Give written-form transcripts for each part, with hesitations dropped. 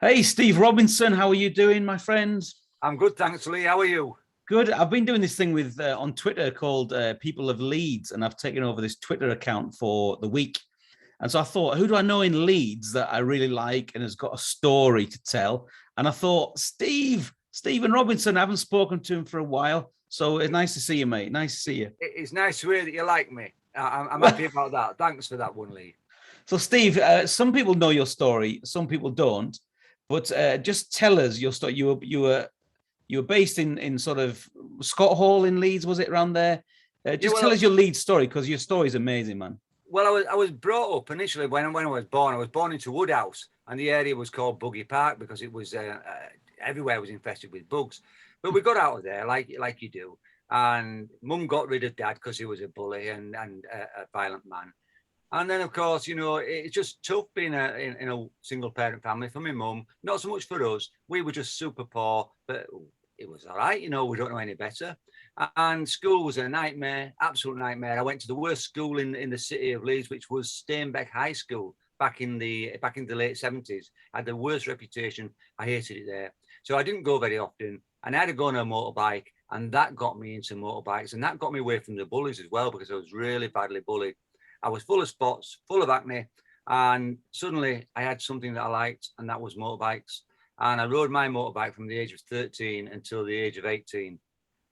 Hey, Steve Robinson, how are you doing, my friend? I'm good, thanks, Lee. How are you? Good. I've been doing this thing with on Twitter called People of Leeds, and I've taken over this Twitter account for the week. And so I thought, who do I know in Leeds that I really like and has got a story to tell? And I thought, Steven Robinson. I haven't spoken to him for a while, so it's nice to see you, mate. Nice to see you. It's nice to hear that you like me. I'm happy about that. Thanks for that one, Lee. So, Steve, some people know your story, some people don't. But just tell us your story. You were based in sort of Scott Hall in Leeds, was it around there? Yeah, Just tell us your Leeds story because your story is amazing, man. I was brought up initially when I was born. I was born into Woodhouse, and the area was called Buggy Park because it was everywhere was infested with bugs. But we got out of there like you do, and Mum got rid of Dad because he was a bully and a violent man. And then, of course, it's just tough being in a single parent family for my mum. Not so much for us. We were just super poor, but it was all right. We don't know any better. And school was a nightmare, absolute nightmare. I went to the worst school in the city of Leeds, which was Steinbeck High School back in the late 70s. Had the worst reputation. I hated it there. So I didn't go very often. And I had to go on a motorbike. And that got me into motorbikes. And that got me away from the bullies as well, because I was really badly bullied. I was full of spots, full of acne, and suddenly I had something that I liked, and that was motorbikes. And I rode my motorbike from the age of 13 until the age of 18.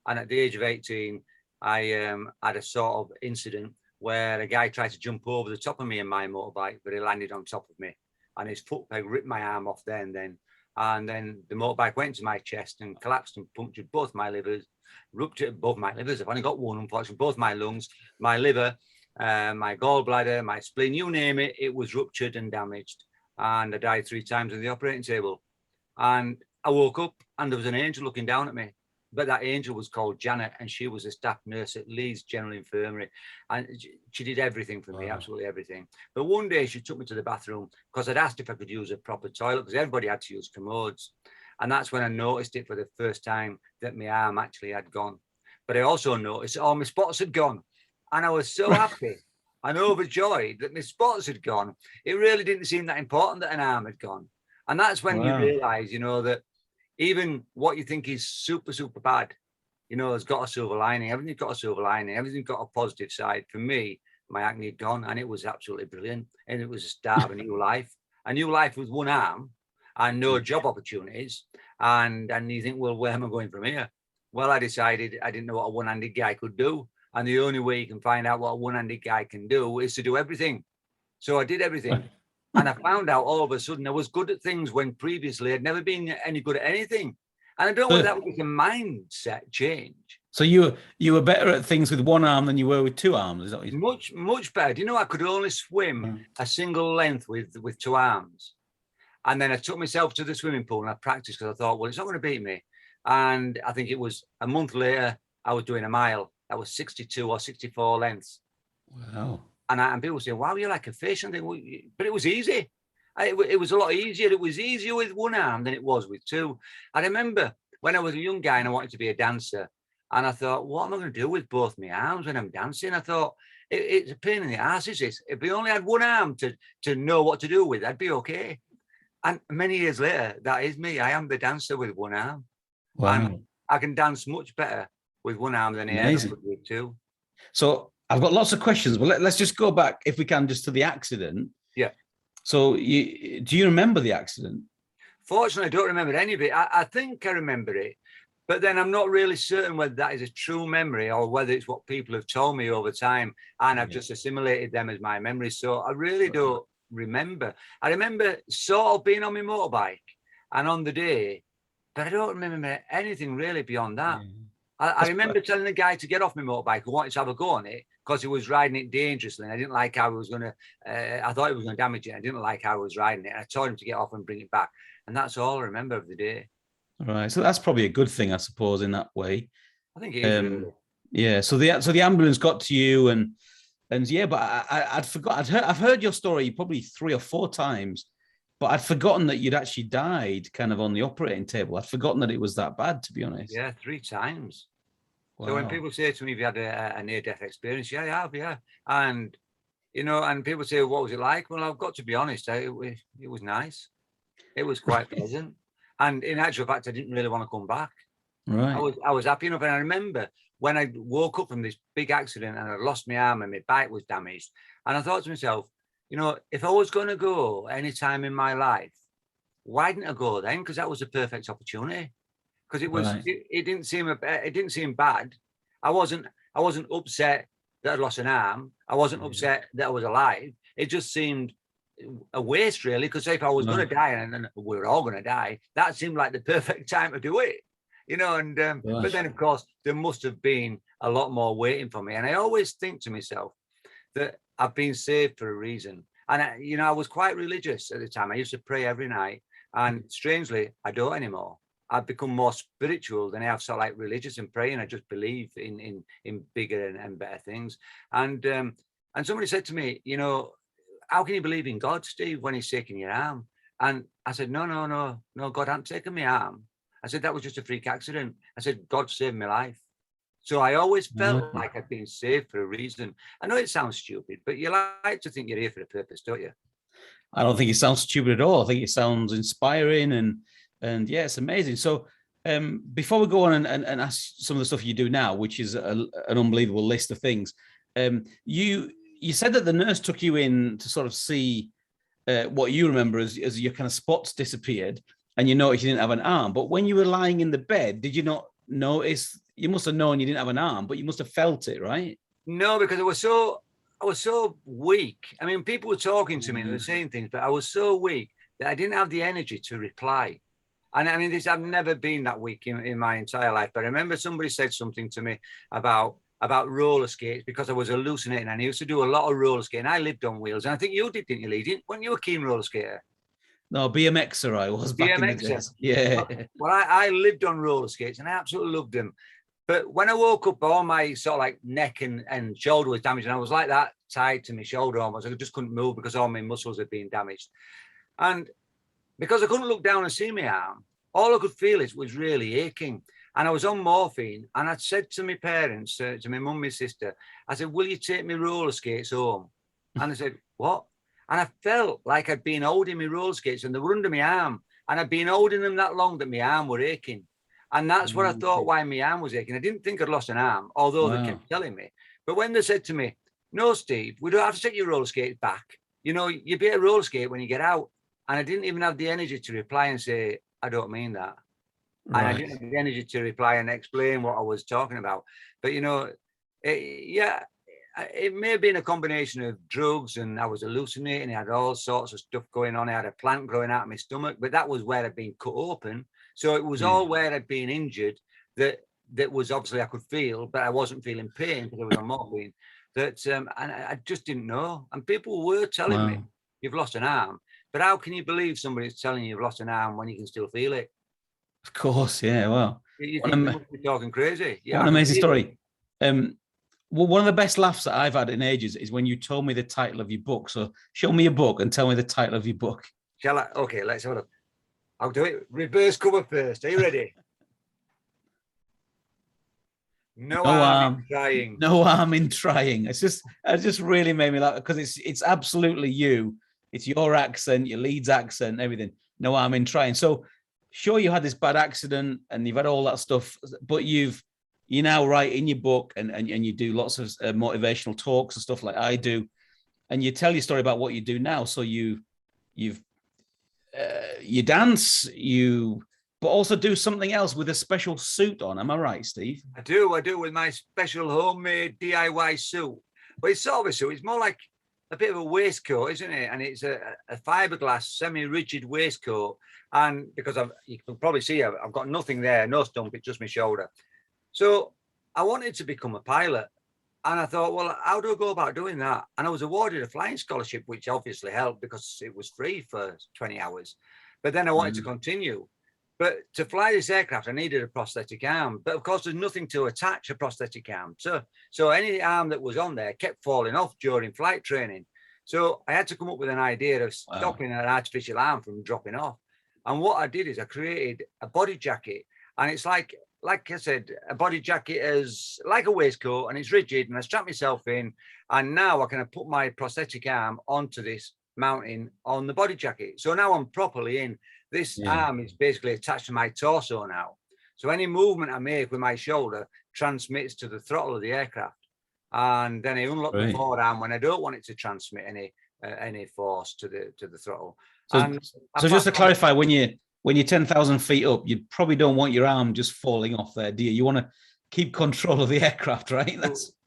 And at the age of 18, I had a sort of incident where a guy tried to jump over the top of me in my motorbike, but he landed on top of me, and his foot peg ripped my arm off there and then. And then the motorbike went to my chest and collapsed and punctured both my livers, ruptured both my livers. I've only got one, unfortunately, both my lungs, my liver, my gallbladder, my spleen, you name it, it was ruptured and damaged. And I died 3 times on the operating table. And I woke up and there was an angel looking down at me. But that angel was called Janet, and she was a staff nurse at Leeds General Infirmary. And she did everything for me, absolutely everything. But one day she took me to the bathroom because I'd asked if I could use a proper toilet because everybody had to use commodes. And that's when I noticed it for the first time that my arm actually had gone. But I also noticed all my spots had gone. And I was so happy and overjoyed that my spots had gone. It really didn't seem that important that an arm had gone. And that's when you realize, that even what you think is super, super bad, has got a silver lining. Everything's got a silver lining. Everything's got a positive side. For me, my acne had gone and it was absolutely brilliant. And it was the start of a new life with one arm and no job opportunities. And you think, well, where am I going from here? Well, I decided I didn't know what a one-handed guy could do. And the only way you can find out what a one-handed guy can do is to do everything. So I did everything. And I found out all of a sudden I was good at things when previously I'd never been any good at anything. And I don't know whether that was a mindset change. So you were better at things with one arm than you were with two arms, is that what you... Much better. I could only swim a single length with 2 arms. And then I took myself to the swimming pool and I practiced because I thought, well, it's not going to beat me. And I think it was a month later, I was doing a mile. That was 62 or 64 lengths. Wow. And people say, wow, you're like a fish. And but it was easy. It was a lot easier. It was easier with one arm than it was with two. I remember when I was a young guy and I wanted to be a dancer. And I thought, what am I going to do with both my arms when I'm dancing? I thought, it's a pain in the ass, is this? If we only had one arm to know what to do with, I'd be okay. And many years later, that is me. I am the dancer with one arm. Wow. And I can dance much better with one arm than I ever could with two. So I've got lots of questions, but let's just go back, if we can, just to the accident. Yeah. So do you remember the accident? Fortunately, I don't remember any of it. I think I remember it, but then I'm not really certain whether that is a true memory or whether it's what people have told me over time and I've just assimilated them as my memories. So I really don't remember. I remember sort of being on my motorbike and on the day, but I don't remember anything really beyond that. I remember telling the guy to get off my motorbike who wanted to have a go on it because he was riding it dangerously. And I didn't like how he was going to, I thought he was going to damage it. I didn't like how he was riding it. And I told him to get off and bring it back. And that's all I remember of the day. Right. So that's probably a good thing, I suppose, in that way. I think it is. Really. Yeah. So the ambulance got to you and yeah, but I'd forgot. I've heard your story probably 3 or 4 times, but I'd forgotten that you'd actually died kind of on the operating table. I'd forgotten that it was that bad, to be honest. Yeah, 3 times. Wow. So when people say to me, have you had a near-death experience? Yeah, I have, yeah. And, and people say, what was it like? Well, I've got to be honest, it was nice. It was quite pleasant. And in actual fact, I didn't really want to come back. Right. I was happy enough. And I remember when I woke up from this big accident and I lost my arm and my bike was damaged. And I thought to myself, you know, if I was going to go any time in my life, why didn't I go then? Because that was a perfect opportunity. Because Right. it didn't seem bad. I wasn't upset that I'd lost an arm. I wasn't upset that I was alive. It just seemed a waste, really. Because if I was going to die, and we were all going to die, that seemed like the perfect time to do it. You know, and but then of course there must have been a lot more waiting for me. And I always think to myself that I've been saved for a reason. And you know, I was quite religious at the time. I used to pray every night, and strangely, I don't anymore. I've become more spiritual than I have sort of like religious and praying. I just believe in bigger and better things. And somebody said to me, you know, how can you believe in God, Steve, when He's taking your arm? And I said, no, God hadn't taken my arm. I said, that was just a freak accident. I said, God saved my life. So I always felt like I'd been saved for a reason. I know it sounds stupid, but you like to think you're here for a purpose, don't you? I don't think it sounds stupid at all. I think it sounds inspiring and yeah, it's amazing. So before we go on and ask some of the stuff you do now, which is an unbelievable list of things, you said that the nurse took you in to sort of see what you remember as your kind of spots disappeared, and you noticed you didn't have an arm. But when you were lying in the bed, did you not notice? You must have known you didn't have an arm, but you must have felt it, right? No, because I was so weak. I mean, people were talking to me, they were saying things, but I was so weak that I didn't have the energy to reply. And I mean, I've never been that weak in my entire life. But I remember somebody said something to me about roller skates because I was hallucinating. And I used to do a lot of roller skating. I lived on wheels. And I think you did, didn't you, Lee? Weren't you a keen roller skater? No, BMXer I was back in the days. Yeah. Well, I lived on roller skates and I absolutely loved them. But when I woke up, all my sort of like neck and shoulder was damaged. And I was like that, tied to my shoulder almost. I just couldn't move because all my muscles had been damaged. And because I couldn't look down and see my arm, all I could feel was really aching. And I was on morphine. And I'd said to my parents, to my mum, my sister, I said, will you take me roller skates home? And I said, what? And I felt like I'd been holding my roller skates and they were under my arm. And I'd been holding them that long that my arm were aching. And that's what I thought why my arm was aching. I didn't think I'd lost an arm, although they kept telling me. But when they said to me, no, Steve, we don't have to take your roller skates back. You know, you'll be a roller skate when you get out. And I didn't even have the energy to reply and say, I don't mean that. Right. And I didn't have the energy to reply and explain what I was talking about. But, you know, it may have been a combination of drugs and I was hallucinating. I had all sorts of stuff going on. I had a plant growing out of my stomach, but that was where I'd been cut open. So it was all where I'd been injured that was obviously I could feel, but I wasn't feeling pain because I was on morphine. And I just didn't know. And people were telling me, you've lost an arm. But how can you believe somebody's telling you you've lost an arm when you can still feel it? Of course, yeah. Well, you think they must be talking crazy. Yeah, what an amazing story. Well, one of the best laughs that I've had in ages is when you told me the title of your book. So show me your book and tell me the title of your book. Shall I? Okay, let's have a look. I'll do it. Reverse cover first. Are you ready? No harm in trying. No harm in trying. It just really made me laugh because it's absolutely you. It's your accent, your Leeds accent, everything. No harm in trying. So sure, you had this bad accident and you've had all that stuff, but you now write in your book and you do lots of motivational talks and stuff like I do, and you tell your story about what you do now. So you dance, but also do something else with a special suit on. Am I right, Steve? I do with my special homemade DIY suit. But it's sort of a suit. It's more like a bit of a waistcoat, isn't it? And it's a fiberglass, semi-rigid waistcoat. And because you can probably see I've got nothing there, no stump, it's just my shoulder. So I wanted to become a pilot. And I thought, well, how do I go about doing that? And I was awarded a flying scholarship, which obviously helped because it was free for 20 hours. But then I wanted to continue. But to fly this aircraft, I needed a prosthetic arm. But of course, there's nothing to attach a prosthetic arm. So any arm that was on there kept falling off during flight training. So I had to come up with an idea of stopping an artificial arm from dropping off. And what I did is I created a body jacket. And it's like I said, a body jacket is like a waistcoat and it's rigid. And I strap myself in. And now I can put my prosthetic arm onto this mounting on the body jacket. So now I'm properly in. This arm is basically attached to my torso now. So any movement I make with my shoulder transmits to the throttle of the aircraft. And then I unlock the forward arm when I don't want it to transmit any force to the throttle. So just to clarify, when you're 10,000 feet up, you probably don't want your arm just falling off there, do you? You want to keep control of the aircraft, right?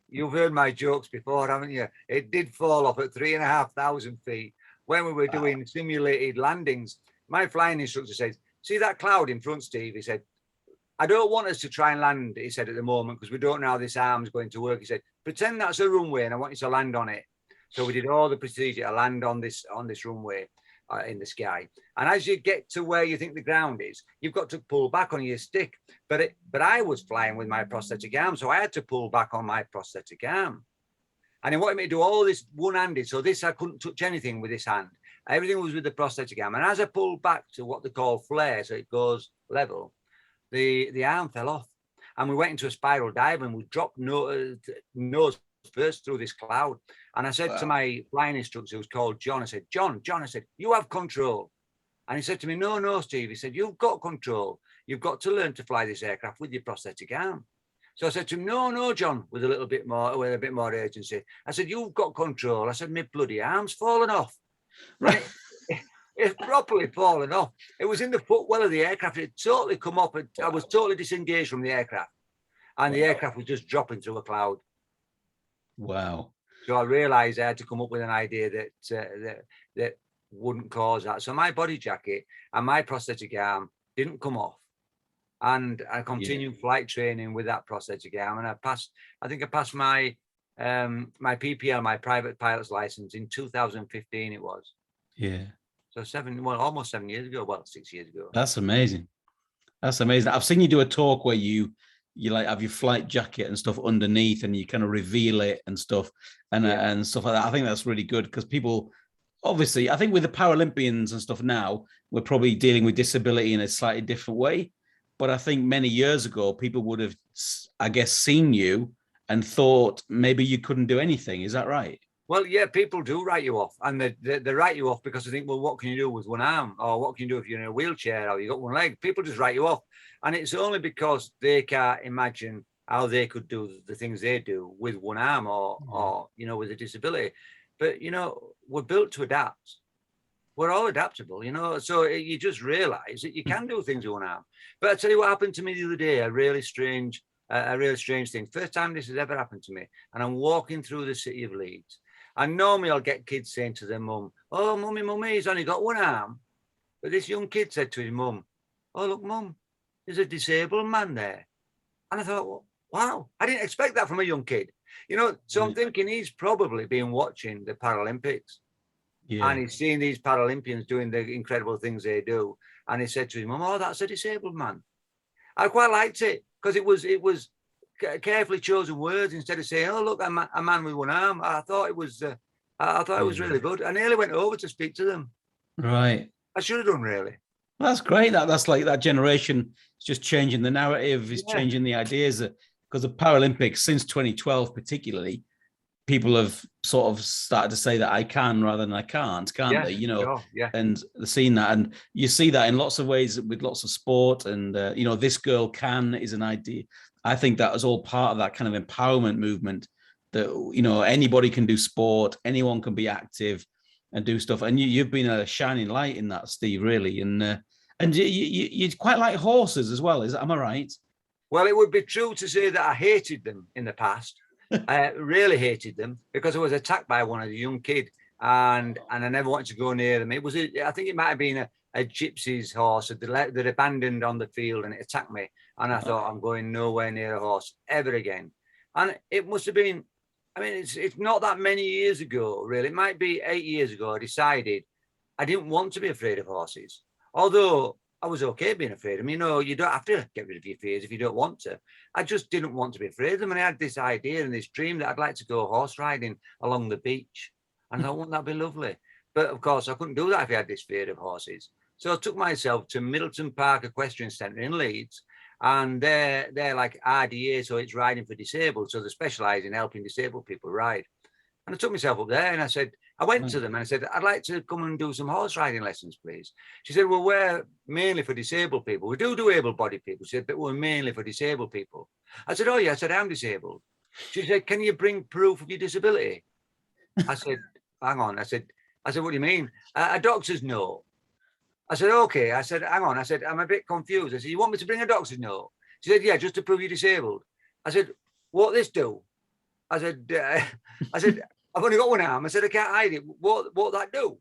You've heard my jokes before, haven't you? It did fall off at 3,500 feet when we were doing simulated landings. My flying instructor said, "See that cloud in front, Steve?" He said, "I don't want us to try and land," he said, "at the moment, because we don't know how this arm's going to work." He said, "Pretend that's a runway and I want you to land on it." So we did all the procedure to land on this runway in the sky. And as you get to where you think the ground is, you've got to pull back on your stick. But I was flying with my prosthetic arm, so I had to pull back on my prosthetic arm. And he wanted me to do all this one-handed. So this, I couldn't touch anything with this hand. Everything was with the prosthetic arm. And as I pulled back to what they call flare, so it goes level, the arm fell off. And we went into a spiral dive and we dropped nose first through this cloud. And I said to my flying instructor, who was called John, I said, John, I said, "You have control." And he said to me, no, Steve. He said, "You've got control. You've got to learn to fly this aircraft with your prosthetic arm." So I said to him, no, John, with a bit more urgency. I said, "You've got control." I said, "My bloody arm's fallen off." Right. It's properly fallen off. It was in the footwell of the aircraft. It totally come up. I was totally disengaged from the aircraft. And the aircraft was just dropping through a cloud. Wow. So I realized I had to come up with an idea that wouldn't cause that. So my body jacket and my prosthetic arm didn't come off. And I continued flight training with that prosthetic arm. And I passed my my PPL, my private pilot's license, in 2015 it was. Yeah. So almost 7 years ago. Well, 6 years ago. That's amazing. That's amazing. I've seen you do a talk where you like have your flight jacket and stuff underneath and you kind of reveal it and stuff and stuff like that. I think that's really good because people, obviously, I think with the Paralympians and stuff now, we're probably dealing with disability in a slightly different way. But I think many years ago, people would have, I guess, seen you and thought maybe you couldn't do anything. Is that right? Well, yeah, people do write you off, and they write you off because they think, well, what can you do with one arm? Or what can you do if you're in a wheelchair or you got one leg? People just write you off. And it's only because they can't imagine how they could do the things they do with one arm or with a disability. But, we're built to adapt. We're all adaptable, so you just realize that you can do things with one arm. But I tell you what happened to me the other day, a really strange thing. First time this has ever happened to me. And I'm walking through the city of Leeds. And normally I'll get kids saying to their mum, "Oh, mummy, he's only got one arm." But this young kid said to his mum, "Oh, look, mum, there's a disabled man there." And I thought, well, wow, I didn't expect that from a young kid. So I'm thinking he's probably been watching the Paralympics. Yeah. And he's seen these Paralympians doing the incredible things they do. And he said to his mum, "Oh, that's a disabled man." I quite liked it because it was carefully chosen words instead of saying, "Oh, look, a man with one arm." I thought it was really good. I nearly went over to speak to them. Right. I should have done, really. Well, that's great. That's like that generation is just changing the narrative, is changing the ideas. Because the Paralympics, since 2012 particularly, people have sort of started to say that I can rather than I can't they? Sure, yeah. And seeing that, and you see that in lots of ways with lots of sport. And this girl can is an idea. I think that was all part of that kind of empowerment movement. That anybody can do sport, anyone can be active and do stuff. And you've been a shining light in that, Steve, really. And you quite like horses as well. Am I right? Well, it would be true to say that I hated them in the past. I really hated them because I was attacked by one of the young kid, and I never wanted to go near them. I think it might have been a gypsy's horse that abandoned on the field, and it attacked me. And I thought, I'm going nowhere near a horse ever again. And it must have been, it's not that many years ago, really. It might be 8 years ago. I decided I didn't want to be afraid of horses, although I was okay being afraid of them. You don't have to get rid of your fears if you don't want to. I just didn't want to be afraid of them. And I had this idea and this dream that I'd like to go horse riding along the beach. And I thought, wouldn't that be lovely? But of course, I couldn't do that if I had this fear of horses. So I took myself to Middleton Park Equestrian Centre in Leeds. And they're like RDA, so it's riding for disabled. So they specialise in helping disabled people ride. And I took myself up there and I said, I went to them and I said, I'd like to come and do some horse riding lessons, please. She said, well, we're mainly for disabled people. We do able-bodied people. She said, but we're mainly for disabled people. I said, oh, yeah. I said, I'm disabled. She said, can you bring proof of your disability? I said, hang on. I said, what do you mean? A doctor's note. I said, okay. I said, hang on. I said, I'm a bit confused. I said, you want me to bring a doctor's note? She said, yeah, just to prove you're disabled. I said, what this do? I said, I've only got one arm. I said, I can't hide it. What that do?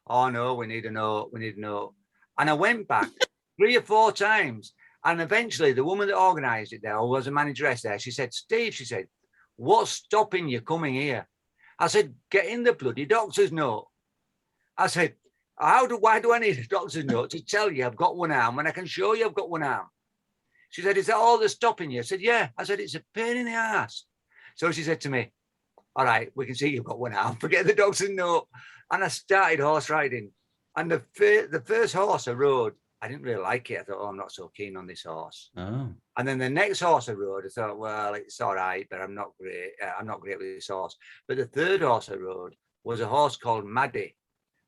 Oh, no, we need a note. We need a note. And I went back 3 or 4 times. And eventually the woman that organised it there, or was a manageress there, she said, Steve, she said, what's stopping you coming here? I said, get in the bloody doctor's note. I said, why do I need a doctor's note to tell you I've got one arm when I can show you I've got one arm? She said, is that all that's stopping you? I said, yeah. I said, it's a pain in the ass. So she said to me, all right, we can see you've got one arm. Forget the doctor's note. And I started horse riding. And the first horse I rode, I didn't really like it. I thought, oh, I'm not so keen on this horse. Oh. And then the next horse I rode, I thought, well, it's all right, but I'm not great. I'm not great with this horse. But the third horse I rode was a horse called Maddie.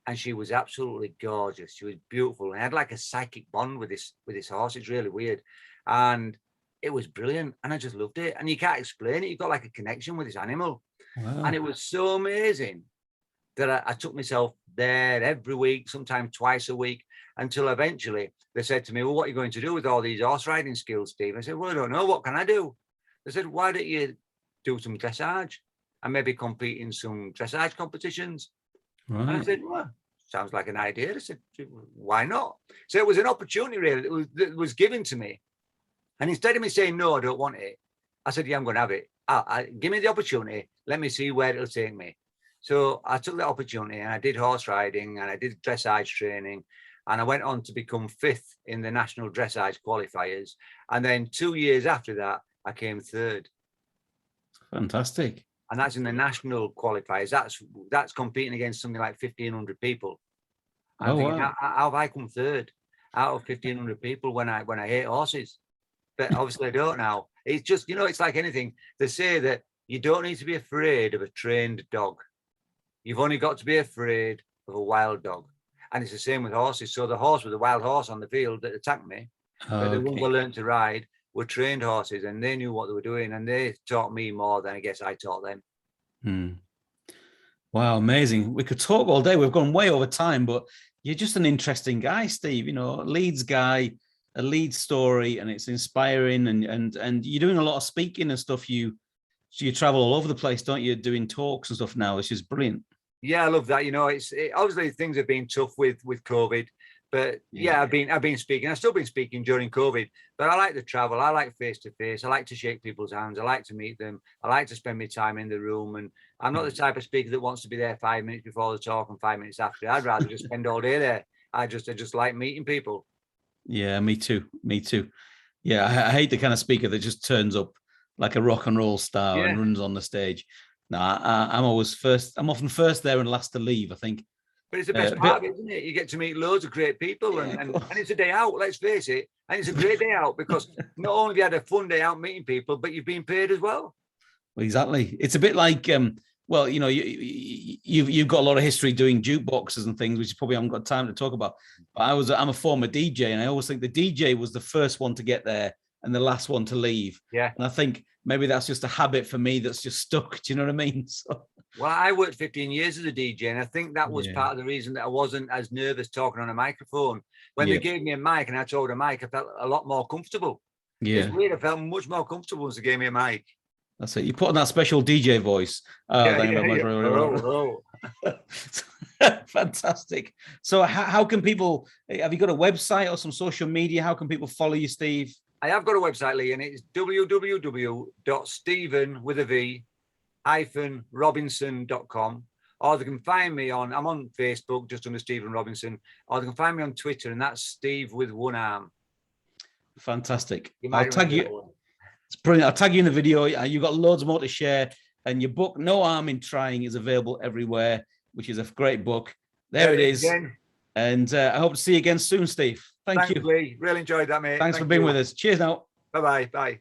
And she was absolutely gorgeous. She was beautiful. And I had like a psychic bond with this horse. It's really weird. And it was brilliant. And I just loved it. And you can't explain it. You've got like a connection with this animal. Wow. And it was so amazing that I took myself there every week, sometimes twice a week, until eventually they said to me, well, what are you going to do with all these horse riding skills, Steve? I said, well, I don't know. What can I do? They said, why don't you do some dressage and maybe compete in some dressage competitions? Right. And I said, well, sounds like an idea. I said, why not? So it was an opportunity really that was given to me. And instead of me saying, no, I don't want it, I said, yeah, I'm going to have it. Give me the opportunity. Let me see where it'll take me. So I took the opportunity and I did horse riding and I did dressage training. And I went on to become 5th in the national dressage qualifiers. And then 2 years after that, I came 3rd. Fantastic. And that's in the national qualifiers. That's competing against something like 1,500 people. And I'm thinking, wow, how have I come 3rd out of 1,500 people when I hate horses? But obviously I don't now. It's just, it's like anything. They say that you don't need to be afraid of a trained dog. You've only got to be afraid of a wild dog. And it's the same with horses. So the horse was a wild horse on the field that attacked me. But the ones I learned to ride were trained horses and they knew what they were doing. And they taught me more than I guess I taught them. Wow, amazing. We could talk all day. We've gone way over time, but you're just an interesting guy, Steve. Leeds guy, a Leeds story, and it's inspiring. And you're doing a lot of speaking and stuff. You travel all over the place, don't you? Doing talks and stuff now, which is brilliant. Yeah, I love that. Obviously things have been tough with COVID, but yeah, I've been speaking. I've still been speaking during COVID, but I like to travel. I like face to face. I like to shake people's hands. I like to meet them. I like to spend my time in the room. And I'm not the type of speaker that wants to be there 5 minutes before the talk and 5 minutes after. I'd rather just spend all day there. I just like meeting people. Yeah, me too. Yeah, I hate the kind of speaker that just turns up like a rock and roll star and runs on the stage. No, I'm always first. I'm often first there and last to leave, I think. But it's the best part of it, isn't it? You get to meet loads of great people and it's a day out, let's face it. And it's a great day out because not only have you had a fun day out meeting people, but you've been paid as well. Exactly. It's a bit like, you've got a lot of history doing jukeboxes and things, which you probably haven't got time to talk about. But I'm a former DJ, and I always think the DJ was the first one to get there and the last one to leave. Yeah. And I think maybe that's just a habit for me that's just stuck. Do you know what I mean? So. Well, I worked 15 years as a DJ, and I think that was part of the reason that I wasn't as nervous talking on a microphone. When they gave me a mic and I told a mic, I felt a lot more comfortable. Yeah. It's weird. I felt much more comfortable once they gave me a mic. That's it. You put on that special DJ voice. Fantastic. So how can people, have you got a website or some social media? How can people follow you, Steve? I have got a website, Lee, and it's www.steven-robinson.com. Or they can find me I'm on Facebook, just under Steven Robinson, or they can find me on Twitter, and that's Steve with one arm. Fantastic. I'll tag you. It's brilliant. I'll tag you in the video. You've got loads more to share. And your book, No Harm in Trying, is available everywhere, which is a great book. There it is. Again. And I hope to see you again soon, Steve. Thanks, you. Lee. Really enjoyed that, mate. Thanks for being with us. Cheers now. Bye-bye. Bye.